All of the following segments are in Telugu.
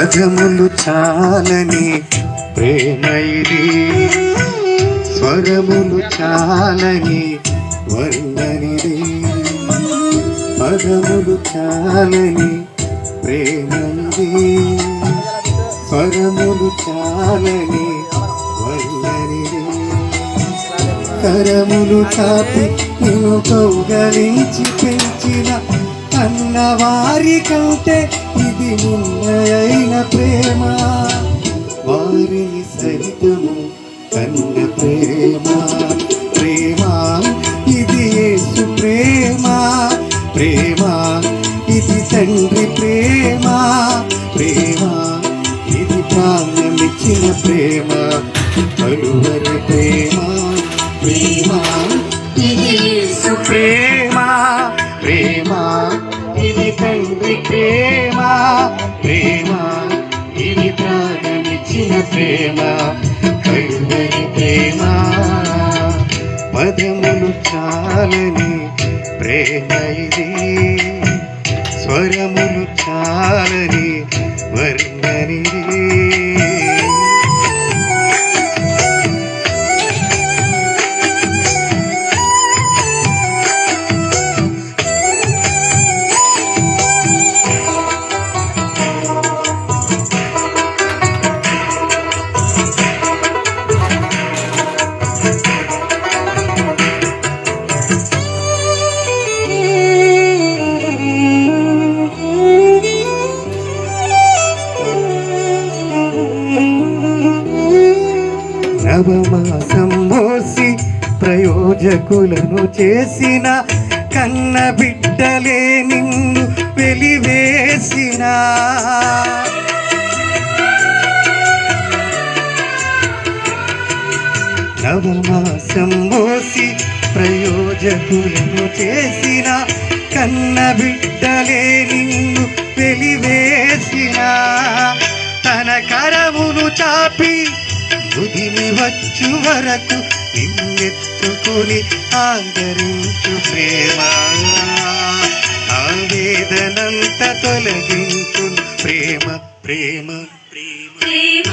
పదములు చాలని ప్రేమ ఇది, స్వరములు చాలని వర్ణనిది. పదములు చాలని ప్రేమ ఇది, స్వరములు చాలని వర్ణనిది. కరములు చాపి నిన్ను కౌగలించి పెంచిన అన్నవారి కంటే ఇది నిన్నయైన ప్రేమ. వారిని సైతము కన్న ప్రేమ. ప్రేమ ఇది యేసు ప్రేమ. ప్రేమ ఇది తండ్రి ప్రేమ. ప్రేమ ఇది ప్రాణమిచ్చిన ప్రేమ. కలువరి ప్రేమ. ప్రేమ ఇది యేసు ప్రేమ. ప్రేమ ఇది తండ్రి ప్రేమ. ప్రేమ ఇది ప్రాణమిచ్చిన ప్రేమ. కలువరి ప్రేమ. పదములు చాలని ప్రేమ ఇది, స్వరములు చాలని వర్ణనిది. నవమాసం మోసి ప్రయోజకులను చేసిన కన్న బిడ్డలే నిన్ను వెలివేసిన. నవమాసం మోసి ప్రయోజకులను చేసిన కన్న బిడ్డలే నిన్ను వెలివేసిన. తన కరమును చాపి ముదిమి వచ్చు వరకు నిన్నెత్తుకుని ఆదరించు ప్రేమ. ఆవేదనంత తొలగించు ప్రేమ. ప్రేమ ప్రేమ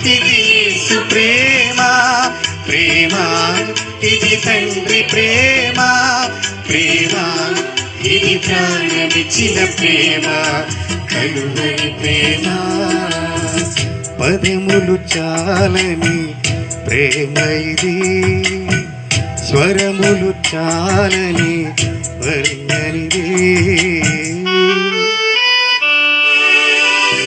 ఇది యేసు ప్రేమ. ప్రేమ ఇది తండ్రి ప్రేమ. ప్రేమ ఇది ప్రాణమిచ్చిన ప్రేమ. కలువరి ప్రేమ. పదములు చాలని ప్రేమ ఇది, స్వరములు చాలని వర్ణనిది.